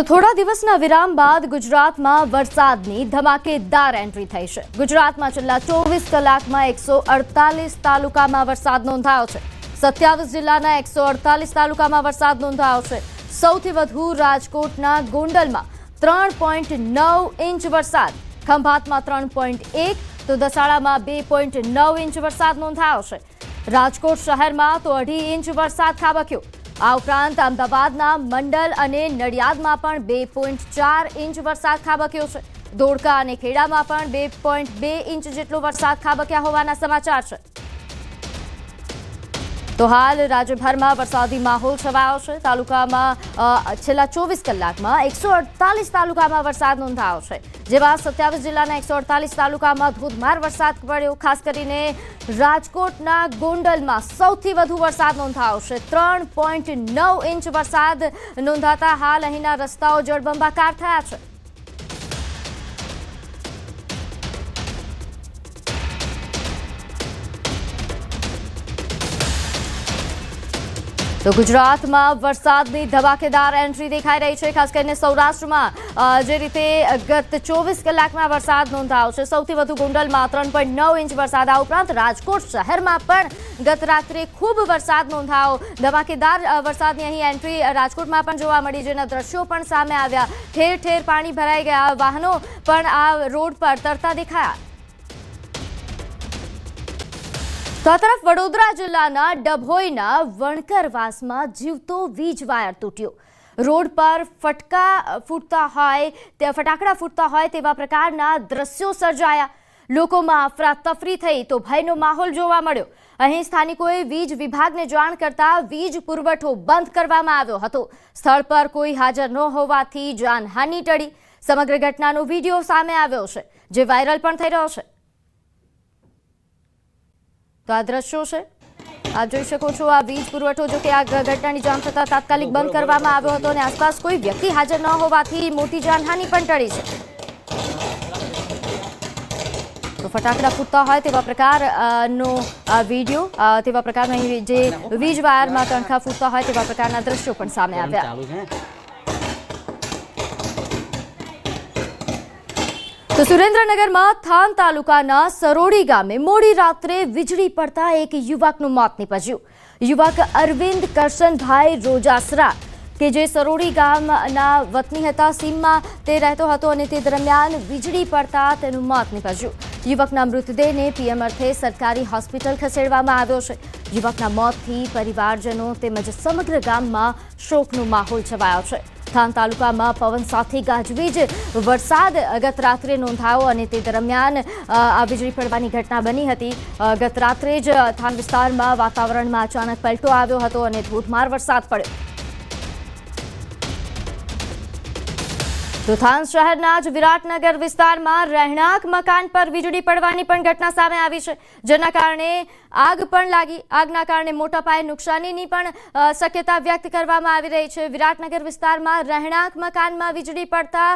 તો થોડા દિવસના વિરામ બાદ ગુજરાતમાં વરસાદની ધમાકેદાર એન્ટ્રી થઈ છે। ગુજરાતમાં છેલ્લા 24 કલાકમાં 148 તાલુકામાં વરસાદ નોંધાયો છે। 27 જિલ્લાના 148 તાલુકામાં વરસાદ નોંધાયો છે। સૌથી વધુ રાજકોટના ગોંડલમાં 3.9 ઇંચ વરસાદ, ખંભાતમાં 3.1 તો દસાડામાં 2.9 ઇંચ વરસાદ નોંધાયો છે। રાજકોટ શહેરમાં તો 2.5 ઇંચ વરસાદ ખાબક્યો। આ ઉપરાંત અમદાવાદના મંડલ અને નડિયાદમાં પણ 2.4 ઇંચ વરસાદ ખાબક્યો છે। ધોળકા અને ખેડામાં પણ 2.2 ઇંચ જેટલો વરસાદ ખાબક્યા હોવાના સમાચાર છે। તો હાલ રાજ્યભરમાં વરસાદી માહોલ છવાયો છે। તાલુકામાં છેલ્લા 24 કલાકમાં 148 તાલુકામાં વરસાદ નોંધાયો છે, જેમાં 27 જિલ્લાના 148 તાલુકામાં ધોધમાર વરસાદ પડ્યો। ખાસ કરીને રાજકોટના ગોંડલમાં સૌથી વધુ વરસાદ નોંધાયો છે। 3.9 ઇંચ વરસાદ નોંધાતા હાલ અહીંના રસ્તાઓ જળબંબાકાર થયા છે। તો ગુજરાતમાં વરસાદની ધમાકેદાર એન્ટ્રી દેખાઈ રહી છે। ખાસ કરીને સૌરાષ્ટ્રમાં જે રીતે ગત 24 કલાકમાં વરસાદ નોંધાયો છે, સૌથી વધુ ગોંડલમાં 3.9 ઇંચ વરસાદ। આ ઉપરાંત રાજકોટ શહેરમાં પણ ગત રાત્રે ખૂબ વરસાદ નોંધાયો। ધમાકેદાર વરસાદની અહીં એન્ટ્રી રાજકોટમાં પણ જોવા મળી, જેના દ્રશ્યો પણ સામે આવ્યા। ઠેર ઠેર પાણી ભરાઈ ગયા, વાહનો પણ આ રોડ પર તરતા દેખાયા। તો આ તરફ વડોદરા જિલ્લાના ડભોઈના વણકરવાસમાં જીવતો વીજ વાયર તૂટ્યો। રોડ પર ફટાકડા ફૂટતા હોય તેવા પ્રકારના દ્રશ્યો સર્જાયા। લોકોમાં અફરાતફરી થઈ તો ભયનો માહોલ જોવા મળ્યો। અહીં સ્થાનિકોએ વીજ વિભાગને જાણ કરતા વીજ પુરવઠો બંધ કરવામાં આવ્યો હતો। સ્થળ પર કોઈ હાજર ન હોવાથી જાનહાનિ ટળી। સમગ્ર ઘટનાનો વિડીયો સામે આવ્યો છે, જે વાયરલ પણ થઈ રહ્યો છે। તો આ દ્રશ્યો છે, આપ જોઈ શકો છો। આ વીજ પુરવઠો જો કે આ ઘટનાની જાણ થતાં તાત્કાલિક બંધ કરવામાં આવ્યો હતો અને આસપાસ કોઈ વ્યક્તિ હાજર ન હોવાથી મોટી જાનહાનિ પણ ટળી છે। તો ફટાકડા ફૂટતા હોય તેવા પ્રકારનો વિડીયો, તેવા પ્રકારના જે વીજ વાયરમાં તણખા ફૂટતા હોય તેવા પ્રકારના દ્રશ્યો પણ સામે આવ્યા। તો સુરેન્દ્રનગરમાં થાન તાલુકાના સરોડી ગામે મોડી રાત્રે વીજળી પડતા એક યુવકનું મોત નીપજ્યું। યુવક અરવિંદ કરશનભાઈ રોજાસરા કે જે સરોડી ગામના વતની હતા, સીમમાં તે રહેતો હતો અને તે દરમિયાન વીજળી પડતા તેનું મોત નીપજ્યું। યુવકના મૃતદેહને પીએમ અર્થે સરકારી હોસ્પિટલ ખસેડવામાં આવ્યો છે। યુવકના મોતથી પરિવારજનો તેમજ સમગ્ર ગામમાં શોકનો માહોલ છવાયો છે। થાન તાલુકામાં પવન સાથે ગાજવીજ વરસાદ ગત રાત્રે નોંધાયો અને તે દરમિયાન આ વીજળી પડવાની ઘટના બની હતી। ગત રાત્રે જ થાન વિસ્તારમાં વાતાવરણમાં અચાનક પલટો આવ્યો હતો અને ધોધમાર વરસાદ પડ્યો। તો થાન શહેરના જ વિરાટનગર વિસ્તારમાં રહેણાંક મકાન પર વીજળી પડવાની પણ ઘટના સામે આવી છે, જેના કારણે આગ પણ લાગી। આગના કારણે મોટા પાયે નુકસાનીની પણ શક્યતા વ્યક્ત કરવામાં આવી રહી છે। વિરાટનગર વિસ્તારમાં રહેણાંક મકાનમાં વીજળી પડતા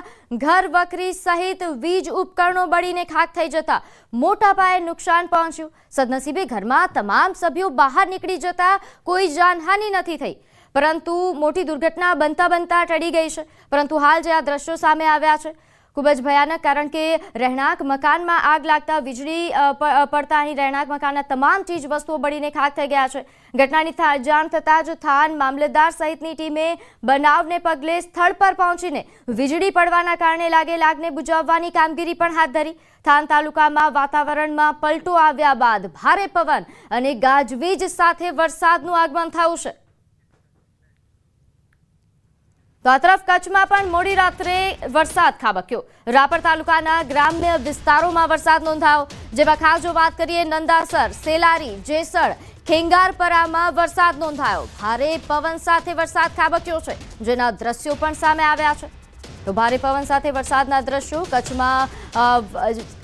ઘર વખરી સહિત વીજ ઉપકરણો બળીને ખાખ થઈ જતા મોટા પાયે નુકસાન પહોંચ્યું। સદનસીબે ઘરમાં તમામ સભ્યો બહાર નીકળી જતા કોઈ જાનહાનિ નથી થઈ, પરંતુ મોટી દુર્ઘટના બનતા ટળી ગઈ છે। પરંતુ હાલ જે આ દ્રશ્યો સામે આવ્યા છે ખૂબ જ ભયાનક, કારણ કે રહેણાંક મકાનમાં આગ લાગતા વીજળી પડતા અહીં રહેણાંક મકાનના તમામ ચીજ વસ્તુઓ બળીને ખાખ થઈ ગયા છે। ઘટનાની જાણ થતાં જ થાન મામલતદાર સહિતની ટીમે બનાવને પગલે સ્થળ પર પહોંચીને વીજળી પડવાના કારણે લાગેલ આગને બુઝાવવાની કામગીરી પણ હાથ ધરી। થાન તાલુકામાં વાતાવરણમાં પલટો આવ્યા બાદ ભારે પવન અને ગાજવીજ સાથે વરસાદનું આગમન થયું છે। તો આ તરફ કચ્છમાં પણ મોડી રાત્રે વરસાદ ખાબક્યો। રાપર તાલુકાના ગ્રામ્ય વિસ્તારોમાં વરસાદ નોંધાયો, જેમાં ખાસ જો વાત કરીએ નંદાસર, સેલારી, જેસર, ખેંગારપરામાં વરસાદ નોંધાયો। ભારે પવન સાથે વરસાદ ખાબક્યો છે, જેના દ્રશ્યો પણ સામે આવ્યા છે। તો ભારે પવન સાથે વરસાદના દ્રશ્યો કચ્છમાં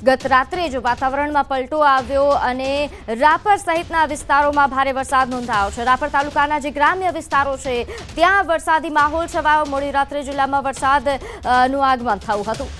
ગત રાત્રે જ વાતાવરણમાં પલટો આવ્યો અને રાપર સહિતના વિસ્તારોમાં ભારે વરસાદ નોંધાયો છે। રાપર તાલુકાના જે ગ્રામ્ય વિસ્તારો છે ત્યાં વરસાદી માહોલ છવાયો। મોડી રાત્રે જિલ્લામાં વરસાદનું આગમન થયું હતું।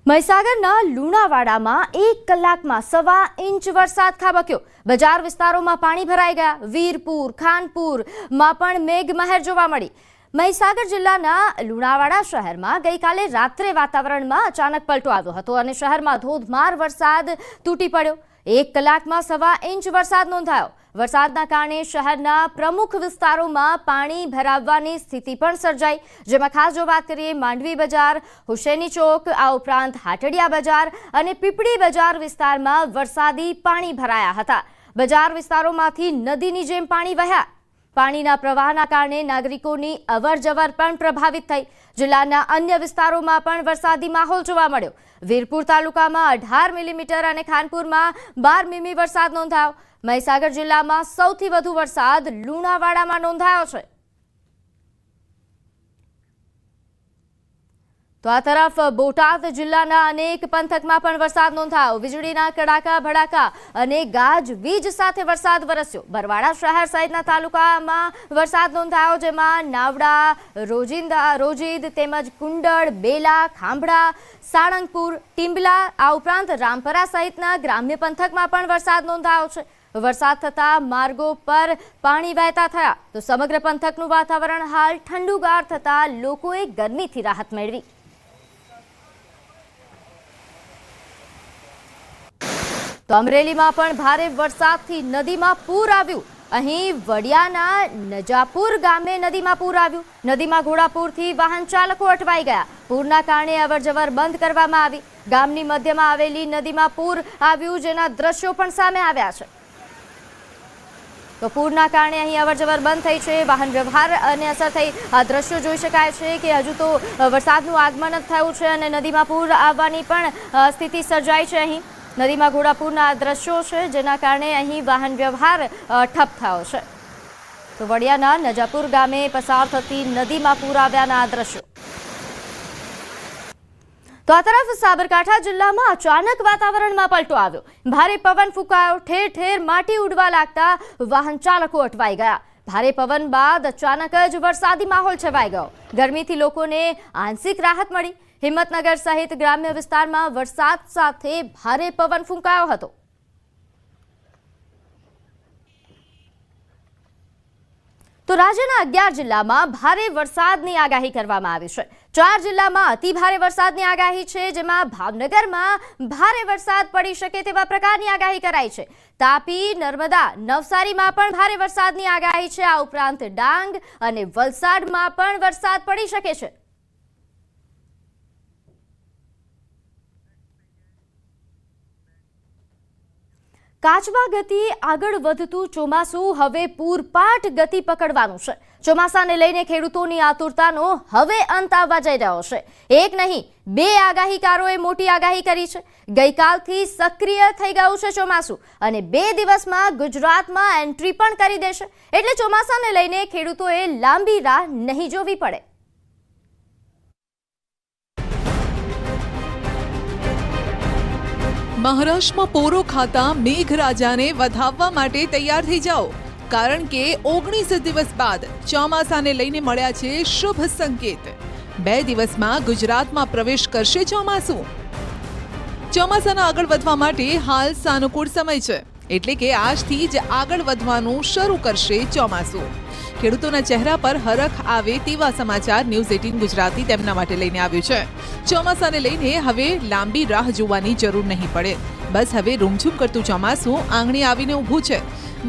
મહીસાગરના લુણાવાડામાં 1 કલાકમાં 1.25 ઇંચ વરસાદ ખાબક્યો। બજાર વિસ્તારોમાં પાણી ભરાઈ ગયા। વીરપુર, ખાનપુરમાં પણ મેઘમહેર જોવા મળી। મહીસાગર જિલ્લાના લુણાવાડા શહેરમાં ગઈકાલે રાત્રે વાતાવરણમાં અચાનક પલટો આવ્યો હતો અને શહેરમાં ધોધમાર વરસાદ તૂટી પડ્યો। 1 કલાકમાં 1.25 ઇંચ વરસાદ નોંધાયો। વરસાદના કારણે શહેરના પ્રમુખ વિસ્તારોમાં પાણી ભરાવવાની સ્થિતિ પણ સર્જાઈ, જેમાં ખાસ જો વાત કરીએ માંડવી બજાર, હુસેની ચોક, આ ઉપરાંત હાટડિયા બજાર અને પીપળી બજાર વિસ્તારમાં વરસાદી પાણી ભરાયા હતા। બજાર વિસ્તારોમાંથી નદીની જેમ પાણી વહ્યા। પાણીના પ્રવાહના કારણે નાગરિકોની અવરજવર પણ પ્રભાવિત થઈ। જિલ્લાના અન્ય વિસ્તારોમાં પણ વરસાદી માહોલ જોવા મળ્યો। વીરપુર તાલુકામાં 18 મિલીમીટર અને ખાનપુરમાં 12 મીમી વરસાદ નોંધાયો। મહીસાગર જિલ્લામાં સૌથી વધુ વરસાદ લુણાવાડામાં નોંધાયો છે। તો આ તરફ બોટાદ જિલ્લાના અનેક પંથકમાં પણ વરસાદ નોંધાયો। વીજળીના કડાકા ભડાકા અને ગાજવીજ સાથે વરસાદ વરસ્યો। બરવાડા શહેર સહિતના તાલુકામાં વરસાદ નોંધાયો, જેમાં નાવડા, રોજીદ તેમજ કુંડળ, બેલા, ખાંભડા, સાળંગપુર, ટીમ્બલા, આ ઉપરાંત રામપરા સહિતના ગ્રામ્ય પંથકમાં પણ વરસાદ નોંધાયો છે। વરસાદ થતા માર્ગો પર પાણી વહેતા થયા, તો સમગ્ર પંથકનું વાતાવરણ હાલ ઠંડુગાર થતા લોકોએ ગરમીથી રાહત મેળવી। તો અમરેલીમાં પણ ભારે વરસાદથી નદીમાં પૂર આવ્યું। અહીં વડિયાના નજાપુર ગામે નદીમાં પૂર આવ્યું। નદીમાં ઘોડાપૂરથી વાહન ચાલકો અટવાઈ ગયા। પૂરના કારણે અવરજવર બંધ કરવામાં આવી। ગામની મધ્યમાં આવેલી નદીમાં પૂર આવ્યું, જેના દ્રશ્યો પણ સામે આવ્યા છે। તો પૂરના કારણે અહીં અવરજવર બંધ થઈ છે, વાહન વ્યવહારને અસર થઈ। આ દ્રશ્યો જોઈ શકાય છે કે હજુ તો વરસાદનું આગમન જ થયું છે અને નદીમાં પૂર આવવાની પણ સ્થિતિ સર્જાઈ છે। અહીં નદીમાં ઘોડાપૂરના દ્રશ્યો છે, જેના કારણે અહીં વાહન વ્યવહાર ઠપ થયો છે। તો વડિયાના નજાપુર ગામે પસાર થતી નદીમાં પૂર આવ્યાના આ દ્રશ્યો। તો આ તરફ સાબરકાંઠા જિલ્લામાં અચાનક વાતાવરણમાં પલટો આવ્યો। ભારે પવન ફૂંકાયો, ઠેર ઠેર માટી ઉડવા લાગતા વાહન ચાલકો અટવાઈ ગયા। ભારે પવન બાદ અચાનક જ વરસાદી માહોલ છવાઈ ગયો। ગરમીથી લોકોને આંશિક રાહત મળી। હિંમતનગર સહિત ગ્રામ્ય વિસ્તારમાં વરસાદ સાથે ભારે પવન ફૂંકાયો હતો। તો રાજ્યના 11 જિલ્લામાં ભારે વરસાદની આગાહી કરવામાં આવી છે। 4 જિલ્લામાં અતિ ભારે વરસાદની આગાહી છે, જેમાં ભાવનગરમાં ભારે વરસાદ પડી શકે તેવા પ્રકારની આગાહી કરાઈ છે। તાપી, નર્મદા, નવસારીમાં પણ ભારે વરસાદની આગાહી છે। આ ઉપરાંત ડાંગ અને વલસાડમાં પણ વરસાદ પડી શકે છે। કાચવા ગતિએ આગળ વધતું ચોમાસું હવે પૂરપાટ ગતિ પકડવાનું છે। ચોમાસાને લઈને ખેડૂતોની આતુરતાનો હવે અંત આવવા જઈ રહ્યો છે। એક નહીં, 2 આગાહીકારોએ મોટી આગાહી કરી છે। ગઈકાલથી સક્રિય થઈ ગયું છે ચોમાસું અને 2 દિવસમાં ગુજરાતમાં એન્ટ્રી પણ કરી દેશે, એટલે ચોમાસાને લઈને ખેડૂતોએ લાંબી રાહ નહીં જોવી પડે। મહારાષ્ટ્રમાં પોરો ખાતા મેઘરાજાને વધાવવા માટે તૈયાર થઈ જાઓ, કારણ કે 19 દિવસ બાદ ચોમાસાને લઈને મળ્યા છે શુભ સંકેત। 2 દિવસમાં ગુજરાતમાં પ્રવેશ કરશે ચોમાસું। ચોમાસાના આગળ વધવા માટે હાલ સાનુકૂળ સમય છે, એટલે કે આજથી જ આગળ વધવાનું શરૂ કરશે ચોમાસું। ખેડૂતોના ચહેરા પર હરખ આવે તેવા સમાચાર ન્યૂઝ 18 ગુજરાતી તેમના માટે લઈને આવ્યું છે। ચોમાસાને લઈને હવે લાંબી રાહ જોવાની જરૂર નહીં પડે। બસ હવે રૂમઝૂમ કરતું ચોમાસું આંગણે આવીને ઊભું છે।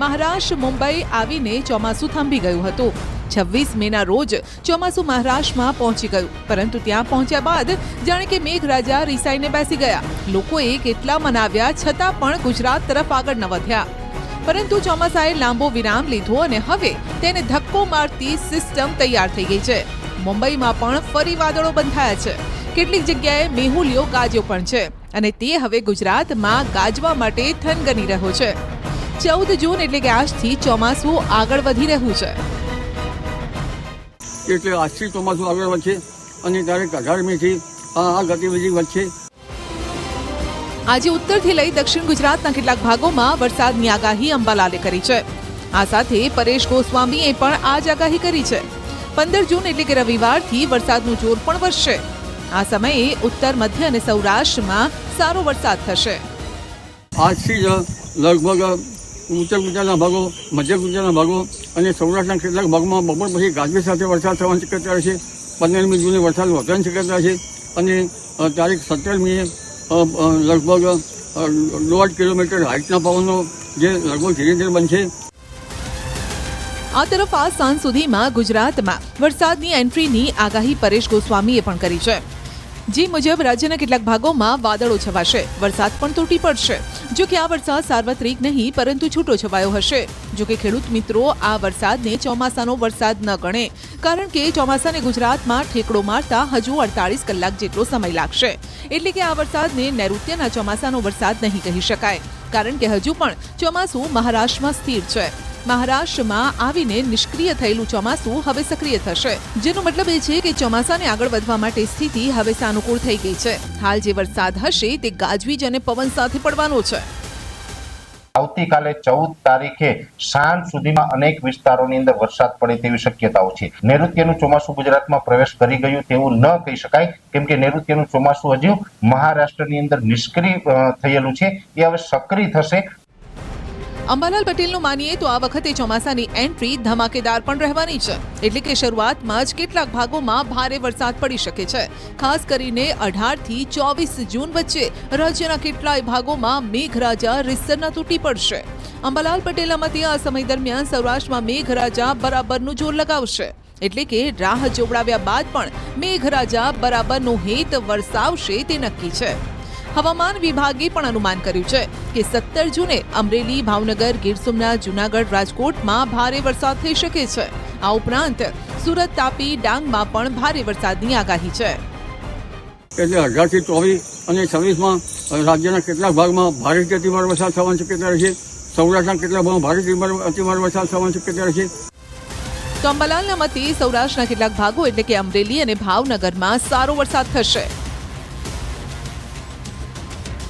મહારાષ્ટ્ર, મુંબઈ આવીને ચોમાસું થંભી ગયું હતું। 26 મેના રોજ ચોમાસું મહારાષ્ટ્રમાં પહોંચી ગયું, પરંતુ ત્યાં પહોંચ્યા બાદ જાણે કે મેઘરાજા રીસાઈને બેસી ગયા। લોકોએ કેટલા મનાવ્યા છતાં પણ ગુજરાત તરફ આગળ ન વધ્યા। પરંતુ ચોમાસાએ લાંબો વિરામ લીધો અને હવે તેને ધક્કો મારતી સિસ્ટમ તૈયાર થઈ ગઈ છે। મુંબઈમાં પણ ફરી વાદળો બંધાયા છે। કેટલીક જગ્યાએ મેહુલિયો ગાજ્યો પણ છે અને તે હવે ગુજરાતમાં ગાજવા માટે થનગની રહ્યો છે। 14 જૂન એટલે કે આજથી ચોમાસું આગળ વધી રહ્યું છે। એટલે આજથી ચોમાસું આગળ વધશે અને ત્યારે 18મીથી આ ગતિવિધિ વધશે। આજે ઉત્તરથી લઈ દક્ષિણ ગુજરાતના કેટલાક ભાગોમાં વરસાદની આગાહી અંબાલાલે કરી છે। આ સાથે પરેશ ગોસ્વામીએ પણ આ જ આગાહી કરી છે। 15 જૂન એટલે કે રવિવારથી વરસાદનું જોર પણ વધશે। આ સમયે ઉત્તર, મધ્ય અને સૌરાષ્ટ્રમાં સારો વરસાદ થશે। આજથી જ લગભગ ઉત્તર ગુજરાતના ભાગો, મધ્ય ગુજરાતના ભાગો અને સૌરાષ્ટ્રના કેટલાક ભાગમાં બપોર પછી ગાજવીજ સાથે વરસાદ થવાની શક્યતા છે. 15મી જૂને વરસાદ વધવાની શક્યતા છે અને તારીખ 17મીએ લગભગ 1.5 કિલોમીટર હાઇટના પવનો જે લગભગ ધીરે ધીરે બનશે. આ તરફ આ સાંજ સુધીમાં ગુજરાતમાં વરસાદની એન્ટ્રીની આગાહી પરેશ ગોસ્વામીએ પણ કરી છે. જે મુજબ રાજ્યના કેટલાક ભાગોમાં વાદળો છવાશે, વરસાદ પણ તૂટી પડશે. જો કે આ વરસાદ સાર્વત્રિક નહીં પરંતુ છૂટો છવાયો હશે. જો કે ખેડૂત મિત્રો આ વરસાદને ચોમાસાનો વરસાદ ન ગણે, કારણ કે ચોમાસાને ગુજરાતમાં ઠેકડો મારતા હજુ 48 કલાક જેટલો સમય લાગશે. એટલે કે આ વરસાદને નૈઋત્યના ચોમાસાનો વરસાદ નહીં કહી શકાય, કારણ કે હજુ પણ ચોમાસું મહારાષ્ટ્રમાં સ્થિર છે. મહારાષ્ટ્રમાં આવીને નિષ્ક્રિય થયેલું ચોમાસું હવે સક્રિય થશે, જેનો મતલબ એ છે કે ચોમાસાને આગળ વધવા માટે સ્થિતિ હવે સાનુકૂળ થઈ ગઈ છે. હાલ જે વરસાદ હશે તે ગાજવીજ અને પવન સાથે પડવાનો છે. આવતીકાલે 14 તારીખે સાંજ સુધીમાં અનેક વિસ્તારોની અંદર વરસાદ પડે તેવી શક્યતાઓ છે. નૈઋત્યનું ચોમાસું ગુજરાતમાં પ્રવેશ કરી ગયું તેવું ન કહી શકાય, કેમ કે નૈઋત્યનું ચોમાસું હજુ મહારાષ્ટ્રની અંદર નિષ્ક્રિય થયેલું છે, એ હવે સક્રિય થશે. અંબાલાલ પટેલનું માનીએ તો આ વખતે ચોમાસાની એન્ટ્રી ધમાકેદાર પણ રહેવાની છે. એટલે કે શરૂઆતમાં જ કેટલાક ભાગોમાં ભારે વરસાદ પડી શકે છે. ખાસ કરીને 18 થી 24 જૂન વચ્ચે રાજ્યના કેટલાય ભાગોમાં મેઘરાજા રીતસરના તૂટી પડશે. અંબાલાલ પટેલના મતે આ સમય દરમિયાન સૌરાષ્ટ્રમાં મેઘરાજા બરાબરનું જોર લગાવશે. એટલે કે રાહ જોવડાવ્યા બાદ પણ મેઘરાજા બરાબરનું હેત વરસાવશે તે નક્કી છે. હવામાન વિભાગે પણ અનુમાન કર્યું છે કે 17 જૂને અમરેલી, ભાવનગર, ગીર સોમનાથ, જૂનાગઢ, રાજકોટમાં ભારે વરસાદ થઈ શકે છે. આ ઉપરાંત સુરત, તાપી, ડાંગમાં પણ ભારે વરસાદની આગાહી છે. એટલે 18 થી 24 અને 26માં રાજ્યના કેટલાક ભાગમાં ભારેથી અતિભારે વરસાદ થવાની શક્યતા રહેશે. સૌરાષ્ટ્રના કેટલાક ભાગમાં ભારેથી અતિભારે વરસાદ થવાની શક્યતા રહેશે. તો અંબાલાલના મતે સૌરાષ્ટ્રના કેટલાક ભાગો એટલે કે અમરેલી અને ભાવનગરમાં સારો વરસાદ થશે.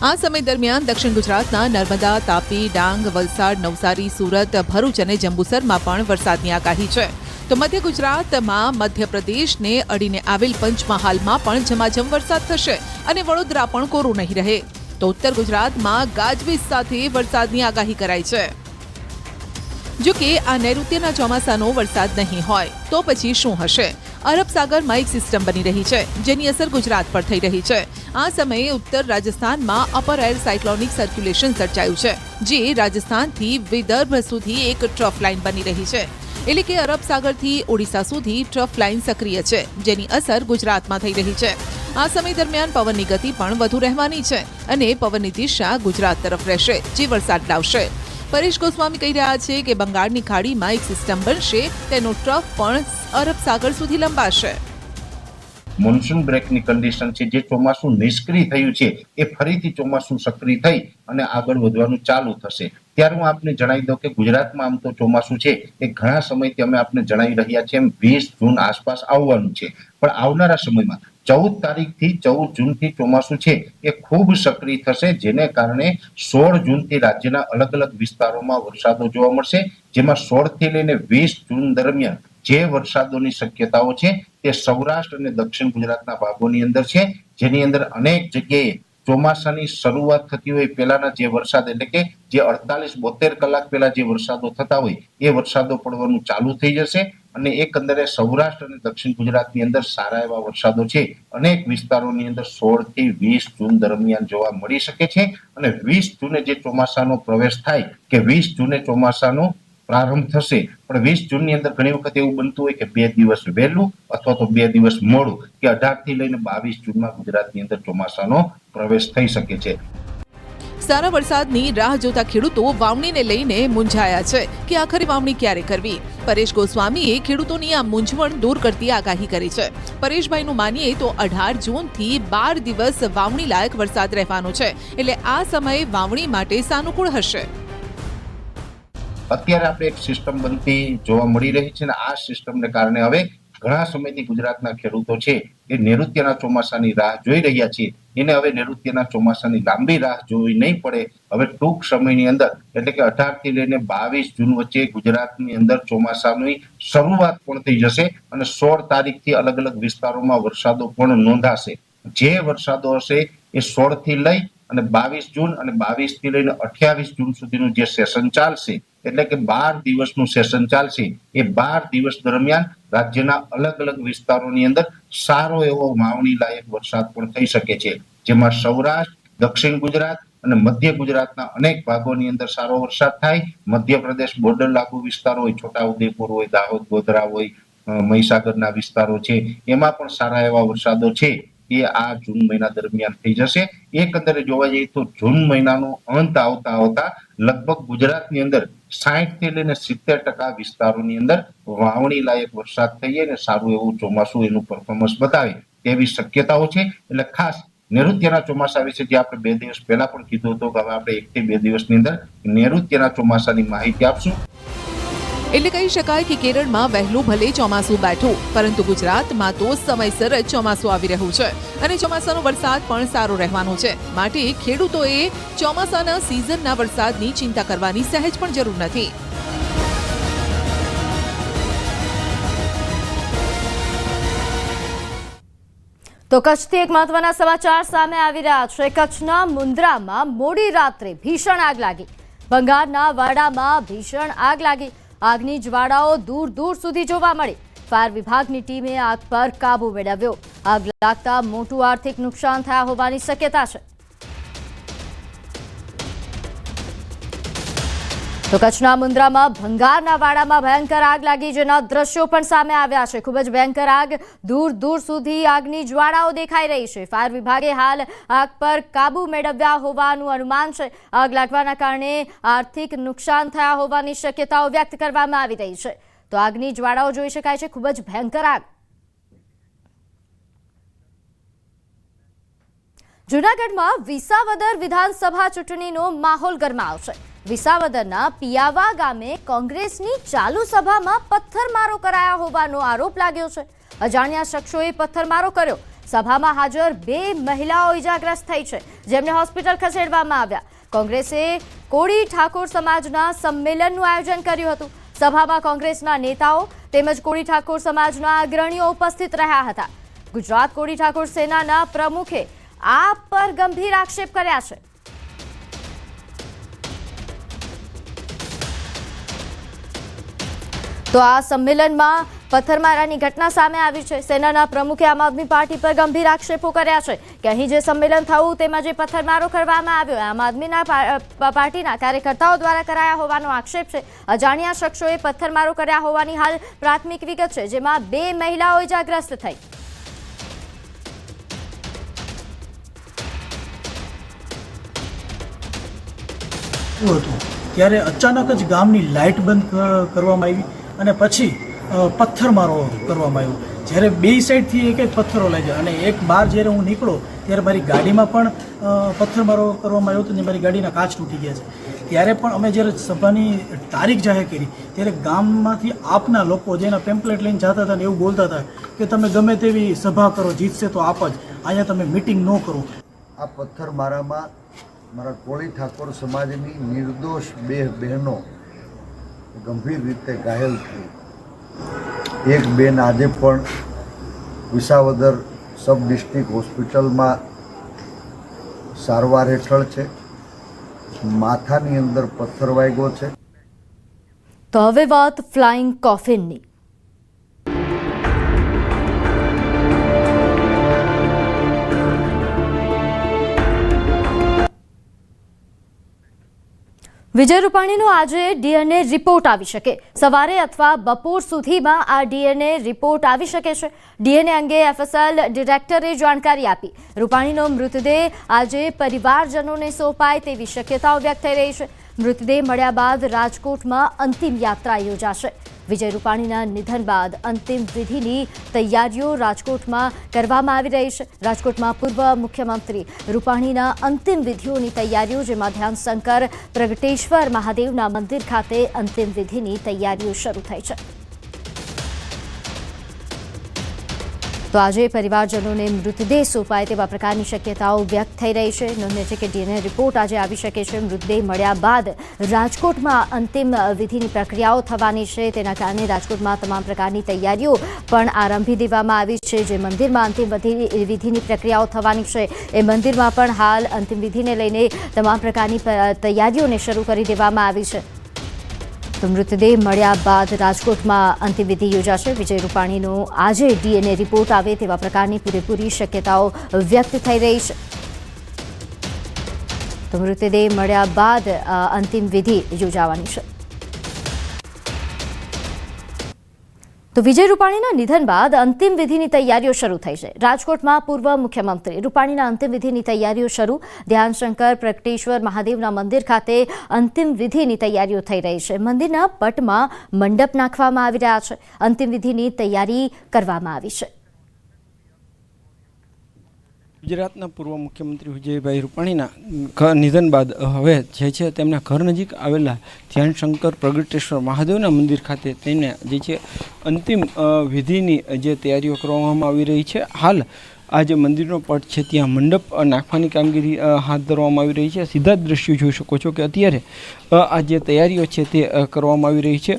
આ સમય દરમિયાન દક્ષિણ ગુજરાતના નર્મદા, તાપી, ડાંગ, વલસાડ, નવસારી, સુરત, ભરૂચ અને જંબુસરમાં પણ વરસાદની આગાહી છે. તો મધ્ય ગુજરાતમાં મધ્યપ્રદેશને અડીને આવેલ પંચમહાલમાં પણ ઝમાઝમ વરસાદ થશે અને વડોદરા પણ કોરું નહીં રહે. તો ઉત્તર ગુજરાતમાં ગાજવીજ સાથે વરસાદની આગાહી કરાઈ છે. જો કે આ નૈઋત્યના ચોમાસાનો વરસાદ નહીં હોય તો પછી શું હશે? અરબ સાગરમાં એક સિસ્ટમ બની રહી છે, જેની અસર ગુજરાત પર થઈ રહી છે. આ સમયે ઉત્તર રાજસ્થાનમાં અપર એર સાયક્લોનિક સર્ક્યુલેશન સર્જાયું છે, જે રાજસ્થાનથી વિદર્ભ સુધી એક ટ્રફ લાઇન બની રહી છે. એટલે કે અરબ સાગરથી ઓડિશા સુધી ટ્રફ લાઇન સક્રિય છે, જેની અસર ગુજરાતમાં થઈ રહી છે. આ સમય દરમિયાન પવનની ગતિ પણ વધુ રહેવાની છે અને પવનની દિશા ગુજરાત તરફ રહેશે, જે વરસાદ લાવશે. પરેશ ગોસ્વામી કહી રહ્યા છે કે બંગાળની ખાડીમાં એક સિસ્ટમ બનશે, તેનો ટ્રફ પણ અરબ સાગર સુધી લંબાશે. મોન્સૂન બ્રેકની કન્ડિશન છે, જે ચોમાસું નિષ્ક્રિય થયું છે એ ફરીથી ચોમાસું સક્રિય થઈ અને આગળ વધવાનું ચાલુ થશે. ત્યારે હું આપને જણાવી દઉં કે ગુજરાતમાં આમ તો ચોમાસું છે એ ઘણા સમયથી અમે આપને જણાવી રહ્યા છીએ એમ 20 જૂન આસપાસ આવવાનું છે, પણ આવનારા સમયમાં 14 તારીખથી 14 જૂનથી ચોમાસું છે એ ખૂબ સક્રિય થશે, જેને કારણે 16 જૂનથી રાજ્યના અલગ અલગ વિસ્તારોમાં વરસાદો જોવા મળશે, જેમાં 16 થી લઈને 20 જૂન દરમિયાન જે વરસાદોની શક્યતાઓ છે તે સૌરાષ્ટ્ર અને દક્ષિણ ગુજરાતના ભાગોની અંદર છે, જેની અંદર અનેક જગ્યાએ ચોમાસાની શરૂઆત થતી હોય પહેલાના જે વરસાદ એટલે કે જે 48-72 કલાક પહેલા જે વરસાદો થતા હોય એ વરસાદો પડવાનું ચાલુ થઈ જશે અને એકંદરે સૌરાષ્ટ્ર અને દક્ષિણ ગુજરાતની અંદર સારા એવા વરસાદો છે અનેક વિસ્તારોની અંદર 16 થી 20 જૂન દરમિયાન જોવા મળી શકે છે. અને 20 જૂને જે ચોમાસાનો પ્રવેશ થાય કે 20 જૂને ચોમાસાનો પ્રારંભ થશે, પણ 20 જૂનની અંદર ઘણી વખત એવું બનતું હોય કે 2 દિવસ વહેલું અથવા તો 2 દિવસ મોડું, કે 18 થી લઈને 22 જૂનમાં ગુજરાતની અંદર ચોમાસાનો પ્રવેશ થઈ શકે છે. સારા વરસાદની રાહ જોતા ખેડૂતો વાવણીને લઈને મૂંઝાયા છે કે આખરે વાવણી ક્યારે કરવી. પરેશ ગોસ્વામીએ ખેડૂતોની આ મૂંઝવણ દૂર કરતી આગાહી કરી છે. પરેશભાઈનું માનીએ તો 18 જૂનથી 12 દિવસ વાવણી લાયક વરસાદ રહેવાનો છે, એટલે આ સમય વાવણી માટે સાનુકૂળ હશે. અત્યારે આપણે એક સિસ્ટમ બનતી જોવા મળી રહી છે અને આ સિસ્ટમને કારણે હવે ઘણા સમયથી ગુજરાતના ખેડૂતો છે એ નૈઋત્યના ચોમાસાની રાહ જોઈ રહ્યા છે. એને હવે નૈઋત્યના ચોમાસાની લાંબી રાહ જોવી નહીં પડે. હવે ટૂંક સમયની અંદર એટલે કે 18 થી લઈને 22 જૂન વચ્ચે ગુજરાતની અંદર ચોમાસાની શરૂઆત પણ થઈ જશે અને 16 તારીખથી અલગ અલગ વિસ્તારોમાં વરસાદો પણ નોંધાશે. જે વરસાદો હશે એ 16 થી લઈ અને 22 જૂન અને 22 થી લઈને 28 જૂન સુધીનું જે સેશન ચાલશે એટલે કે 12 દિવસનું સેશન ચાલશે. એ 12 દિવસ દરમિયાન રાજ્યના અલગ અલગ વિસ્તારોની અંદર સારો એવો વાવણી લાયક વરસાદ પણ થઈ શકે છે, જેમાં સૌરાષ્ટ્ર, દક્ષિણ ગુજરાત અને મધ્ય ગુજરાતના અનેક ભાગોની અંદર સારો વરસાદ થાય. મધ્યપ્રદેશ બોર્ડર લાગુ વિસ્તારો હોય, છોટાઉદેપુર હોય, દાહોદ, ગોધરા હોય, મહીસાગરના વિસ્તારો છે, એમાં પણ સારા એવા વરસાદો છે એ આ જૂન મહિના દરમિયાન થઈ જશે. એકંદરે જોવા જઈએ તો જૂન મહિનાનો અંત આવતા આવતા લગભગ ગુજરાતની અંદર 60 થી લઈને 70% વિસ્તારોની અંદર વાવણી લાયક વરસાદ થઈ અને સારું એવું ચોમાસું એનું પરફોર્મન્સ બતાવે તેવી શક્યતાઓ છે. એટલે ખાસ નૈઋત્યના ચોમાસા વિશે જે આપણે 2 દિવસ પહેલા પણ કીધું હતું કે હવે આપણે 1 થી 2 દિવસની અંદર નૈઋત્યના ચોમાસાની માહિતી આપશું. એટલે કહી શકાય કે કેરળમાં વહેલું ભલે ચોમાસું બેઠું, પરંતુ ગુજરાતમાં તો સમયસર જ ચોમાસું આવી રહ્યું છે અને ચોમાસાનો વરસાદ પણ સારો રહેવાનો છે. માટે ખેડૂતોએ ચોમાસાના સિઝનના વરસાદની ચિંતા કરવાની સહેજ પણ જરૂર નથી. તો કચ્છથી એક મહત્વના સમાચાર સામે આવી રહ્યા છે. કચ્છના મુન્દ્રામાં મોડી રાત્રે ભીષણ આગ લાગી. ભંગારના વાડામાં ભીષણ આગ લાગી. આગની જ્વાળાઓ દૂર દૂર સુધી જોવા મળી. ફાયર વિભાગની ટીમે આગ પર કાબુ મેળવ્યો. આગ લાગતા મોટું આર્થિક નુકસાન થયા હોવાની શક્યતા છે. તો કચ્છના મુન્દ્રામાં ભંગારના વાડામાં ભયંકર આગ લાગી, જેના દ્રશ્યો પણ સામે આવ્યા છે. ખૂબ જ ભયંકર આગ, દૂર દૂર સુધી આગની જ્વાળાઓ દેખાઈ રહી છે. ફાયર વિભાગે હાલ આગ પર કાબુ મેળવ્યા હોવાનું અનુમાન છે. આગ લાગવાના કારણે આર્થિક નુકસાન થયા હોવાની શક્યતાઓ વ્યક્ત કરવામાં આવી રહી છે. તો આગની જ્વાળાઓ જોઈ શકાય છે. ખૂબ જ ભયંકર આગ. જૂનાગઢમાં વિસાવદર વિધાનસભા ચૂંટણીનો માહોલ ગરમાવશે. વિસાવદરના પિયાવા ગામે કોંગ્રેસની ચાલુ સભામાં પથ્થરમારો કરાયા હોવાનો આરોપ લાગ્યો છે. અજાણ્યા શખ્સોએ પથ્થરમારો કર્યો. સભામાં હાજર 2 મહિલાઓ ઇજાગ્રસ્ત થઈ છે, જેમને હોસ્પિટલ ખસેડવામાં આવ્યા. કોંગ્રેસે કોળી ઠાકોર સમાજના સંમેલનનું આયોજન કર્યું હતું. સભામાં કોંગ્રેસના નેતાઓ તેમજ કોળી ઠાકોર સમાજના અગ્રણીઓ ઉપસ્થિત રહ્યા હતા. ગુજરાત કોળી ઠાકોર સેનાના પ્રમુખે આ પર ગંભીર આક્ષેપ કર્યા છે. તો આ સંમેલનમાં પથ્થરમારાની ઘટના સામે આવી છે. સેનાના પ્રમુખે આમ આદમી પાર્ટી પર ગંભીર આક્ષેપો કર્યા છે કે અહીં જે સંમેલન થયું તેમાં જે પથ્થરમારો કરવામાં આવ્યો આમ આદમીના પાર્ટીના કાર્યકર્તાઓ દ્વારા કરાયા હોવાનો આક્ષેપ છે. અજાણ્યા શખ્સોએ પથ્થરમારો કર્યા હોવાની હાલ પ્રાથમિક વિગત છે, જેમાં 2 મહિલાઓ ઇજાગ્રસ્ત થઈ. ત્યારે અચાનક જ ગામની લાઇટ બંધ કરવામાં આવી અને પછી પથ્થરમારો કરવામાં આવ્યો. જ્યારે 2 સાઈડથી એક પથ્થરો લાગ્યા અને એક બાર જ્યારે હું નીકળો ત્યારે મારી ગાડીમાં પણ પથ્થરમારો કરવામાં આવ્યો હતો અને મારી ગાડીના કાચ તૂટી ગયા છે. ત્યારે પણ અમે જ્યારે સભાની તારીખ જાહેર કરી ત્યારે ગામમાંથી આપના લોકો જેના પેમ્પલેટ લઈને જતા હતા ને એવું બોલતા હતા કે તમે ગમે તેવી સભા કરો, જીતશે તો આપ જ, અહીંયા તમે મિટિંગ ન કરો. આ પથ્થરમારામાં મારા કોળી ઠાકોર સમાજની નિર્દોષ 2 બહેનો ગંભીર રીતે ઘાયલ થઈ. એક બેન આજે પણ વિસાવદર સબ ડિસ્ટ્રિક્ટ હોસ્પિટલમાં સારવાર હેઠળ છે. માથાની અંદર પથ્થર વાગ્યો છે. તો હવે વાત ફ્લાઇંગ કોફિનની. વિજય રૂપાણીનો આજે ડીએનએ રિપોર્ટ આવી શકે. સવારે અથવા બપોર સુધીમાં આ ડીએનએ રિપોર્ટ આવી શકે છે. ડીએનએ અંગે એફએસએલ ડિરેક્ટરે જાણકારી આપી. રૂપાણીનો મૃતદેહ આજે પરિવારજનોને સોંપાય તેવી શક્યતાઓ વ્યક્ત થઈ રહી છે. મૃતદેહ મળ્યા બાદ રાજકોટમાં અંતિમ યાત્રા યોજાશે. વિજય રૂપાણીના નિધન બાદ અંતિમ વિધિની તૈયારીઓ રાજકોટમાં કરવામાં આવી રહી છે. રાજકોટમાં પૂર્વ મુખ્યમંત્રી રૂપાણીના અંતિમ વિધિઓની તૈયારીઓ, જેમાં ધ્યાનશંકર પ્રગટેશ્વર મહાદેવના મંદિર ખાતે અંતિમ વિધિની તૈયારીઓ શરૂ થઈ છે. તો આજે પરિવારજનોને મૃતદેહ સોંપાય તેવા પ્રકારની શક્યતાઓ વ્યક્ત થઈ રહી છે. નોંધનીય છે કે ડીએનએ રિપોર્ટ આજે આવી શકે છે. મૃતદેહ મળ્યા બાદ રાજકોટમાં અંતિમ વિધિની પ્રક્રિયાઓ થવાની છે. તેના કારણે રાજકોટમાં તમામ પ્રકારની તૈયારીઓ પણ આરંભી દેવામાં આવી છે. જે મંદિરમાં અંતિમ વિધિની પ્રક્રિયાઓ થવાની છે એ મંદિરમાં પણ હાલ અંતિમ વિધિને લઈને તમામ પ્રકારની તૈયારીઓને શરૂ કરી દેવામાં આવી છે. તો મૃતદેહ મળ્યા બાદ રાજકોટમાં અંતિમવિધિ યોજાશે. વિજય રૂપાણીનો આજે DNA રિપોર્ટ આવે તેવા પ્રકારની પૂરેપૂરી શક્યતાઓ વ્યક્ત થઈ રહી છે. તો મૃતદેહ મળ્યા બાદ અંતિમ વિધિ યોજાવાની છે. તો વિજય રૂપાણીના નિધન બાદ અંતિમ વિધિની તૈયારીઓ શરૂ થઈ છે. રાજકોટમાં પૂર્વ મુખ્યમંત્રી રૂપાણીના અંતિમ વિધિની તૈયારીઓ શરૂ. ધ્યાનશંકર પ્રગટેશ્વર મહાદેવના મંદિર ખાતે અંતિમ વિધિની તૈયારીઓ થઈ રહી છે. મંદિરના પટમાં મંડપ નાખવામાં આવી રહ્યા છે. અંતિમ વિધિની તૈયારી કરવામાં આવી છે. ગુજરાતના પૂર્વ મુખ્યમંત્રી વિજયભાઈ રૂપાણીના નિધન બાદ હવે જે છે તેમના ઘર નજીક આવેલા ધ્યાનશંકર પ્રગટેશ્વર મહાદેવના મંદિર ખાતે તેને જે છે અંતિમ વિધિની જે તૈયારીઓ કરવામાં આવી રહી છે. હાલ આ જે મંદિરનો પટ છે ત્યાં મંડપ નાખવાની કામગીરી હાથ ધરવામાં આવી રહી છે. સીધા જ દ્રશ્યો જોઈ શકો છો કે અત્યારે આ જે તૈયારીઓ છે તે કરવામાં આવી રહી છે.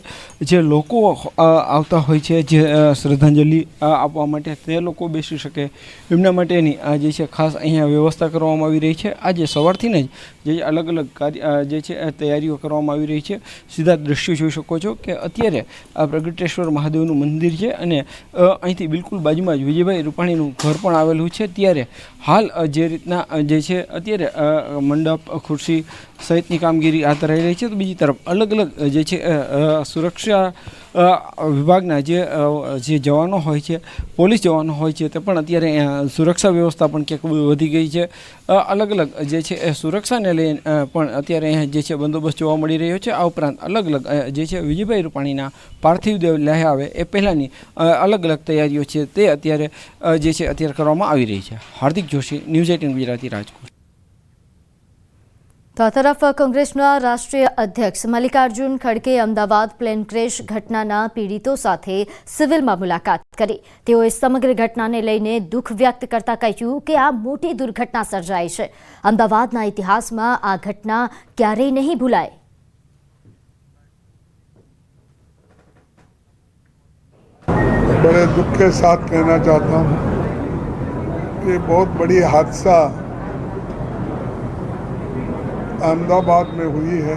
જે લોકો આવતા હોય છે જે શ્રદ્ધાંજલિ આપવા માટે તે લોકો બેસી શકે એમના માટેની આ જે છે ખાસ અહીંયા વ્યવસ્થા કરવામાં આવી રહી છે. આજે સવારથી જ જે અલગ અલગ કાર્ય જે છે તૈયારીઓ કરવામાં આવી રહી છે. સીધા દ્રશ્યો જોઈ શકો છો કે અત્યારે આ પ્રગટેશ્વર મહાદેવનું મંદિર છે અને અહીંથી બિલકુલ બાજુમાં જ વિજયભાઈ રૂપાણીનું ઘર પણ આવેલું છે. ત્યારે હાલ જે રીતના જે છે અત્યારે મંડપ ખુરશી સહિતની કામગીરી હાથ ધરાઈ રહી છે. તો બીજી તરફ અલગ અલગ જે છે સુરક્ષા વિભાગના જે જવાનો હોય છે, પોલીસ જવાનો હોય છે, તે પણ અત્યારે સુરક્ષા વ્યવસ્થા પણ ક્યાંક વધી ગઈ છે. અલગ અલગ જે છે એ સુરક્ષાને લઈને પણ અત્યારે અહીંયા જે છે બંદોબસ્ત જોવા મળી રહ્યો છે. આ ઉપરાંત અલગ અલગ જે છે વિજયભાઈ રૂપાણીના પાર્થિવ દેહ લઈ આવે એ પહેલાંની અલગ અલગ તૈયારીઓ છે તે અત્યારે જે છે અત્યારે કરવામાં આવી રહી છે. હાર્દિક જોશી, ન્યૂઝ 18 ગુજરાતી, રાજકોટ. તો આ તરફ કોંગ્રેસના રાષ્ટ્રીય અધ્યક્ષ મલ્લિકાર્જુન ખડગે અમદાવાદ પ્લેન ક્રેશ ઘટનાના પીડિતો સાથે સિવિલમાં મુલાકાત કરી. તેઓએ સમગ્ર ઘટનાને લઈને દુઃખ વ્યક્ત કરતા કહ્યું કે આ મોટી દુર્ઘટના સર્જાઈ છે. અમદાવાદના ઇતિહાસમાં આ ઘટના ક્યારેય નહીં ભૂલાય. बड़े दुख के साथ कहना चाहता हूँ कि बहुत बड़ी हादसा अहमदाबाद में हुई है.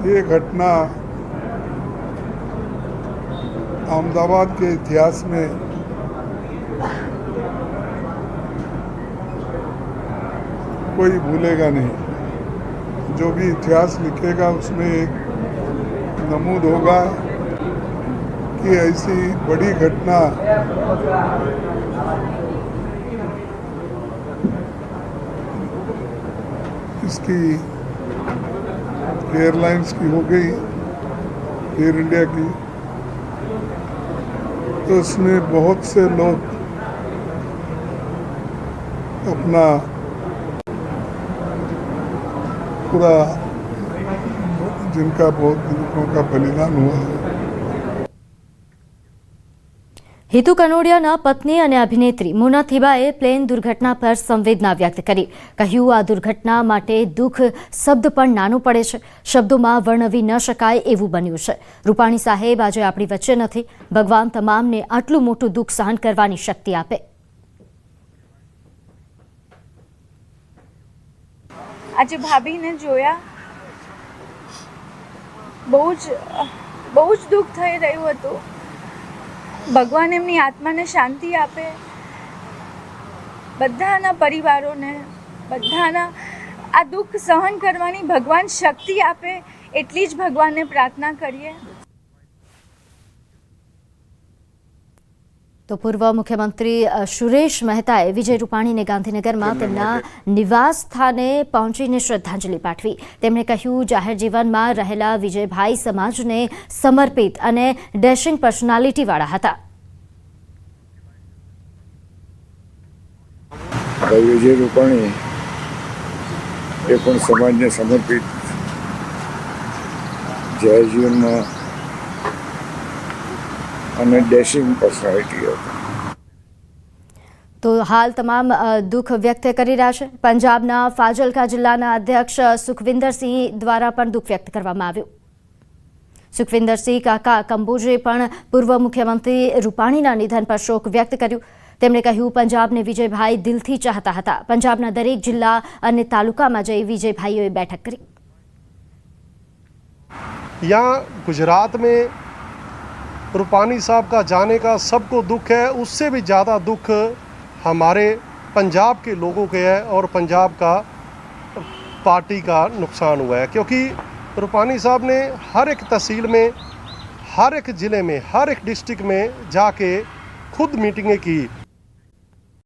ये घटना अहमदाबाद के इतिहास में कोई भूलेगा नहीं. जो भी इतिहास लिखेगा उसमें एक नमूद होगा कि ऐसी बड़ी घटना इसकी एयरलाइंस की हो गई, एयर इंडिया की, तो इसमें बहुत से लोग अपना पूरा जिनका बहुत लोगों का बलिदान हुआ है. હિતુ કનોડિયાના પત્ની અને અભિનેત્રી મોના થીબાએ પ્લેન દુર્ઘટના પર સંવેદના વ્યક્ત કરી. કહ્યું, આ દુર્ઘટના માટે દુઃખ શબ્દ પણ નાનો પડે છે. શબ્દોમાં વર્ણવી ન શકાય એવું બન્યું છે. રૂપાણી સાહેબ આજે આપણી વચ્ચે નથી. ભગવાન તમામને આટલું મોટું દુઃખ સહન કરવાની શક્તિ આપે. આજે ભાભીને જોયા, બહુ જ દુઃખ થઈ રહ્યું હતું. ભગવાન એમની આત્માને શાંતિ આપે. બધાના પરિવારોને, બધાના આ દુઃખ સહન કરવાની ભગવાન શક્તિ આપે, એટલી જ ભગવાનને પ્રાર્થના કરીએ. તો પૂર્વ મુખ્યમંત્રી સુરેશ મહેતાએ વિજય રૂપાણીને ગાંધીનગરમાં તેમના નિવાસ સ્થાને પહોંચીને શ્રદ્ધાંજલિ પાઠવી. તેમણે કહ્યું, જાહેર જીવનમાં રહેલા વિજયભાઈ સમાજને સમર્પિત અને ડેશિંગ પર્સનાલિટીવાળા હતા. વિજય રૂપાણી એ પણ સમાજને સમર્પિત જાહેર જીવનમાં અને ડેશિંગ પર્સનાલિટી હતા. તો હાલ તમામ દુઃખ વ્યક્ત કરી રહ્યા છે. પંજાબના ફાજલકા જિલ્લાના અધ્યક્ષ સુખવિંદરસિંહ દ્વારા પણ દુઃખ વ્યક્ત કરવામાં આવ્યું. સુખવિંદરસિંહ કાકા કંબોજે પણ પૂર્વ મુખ્યમંત્રી રૂપાણીના નિધન પર શોક વ્યક્ત કર્યું. તેમણે કહ્યું, પંજાબને વિજયભાઈ દિલથી ચાહતા હતા. પંજાબના દરેક જિલ્લા અને તાલુકામાં જઈ વિજયભાઈઓએ બેઠક કરી. यहाँ गुजरात में रूपानी साहब का जाने का सबको दुख है, उससे भी ज़्यादा दुख हमारे पंजाब के लोगों के है और पंजाब का पार्टी का नुकसान हुआ है, क्योंकि रूपानी साहब ने हर एक तहसील में, हर एक ज़िले में, हर एक डिस्ट्रिक्ट में जाके खुद मीटिंगें की।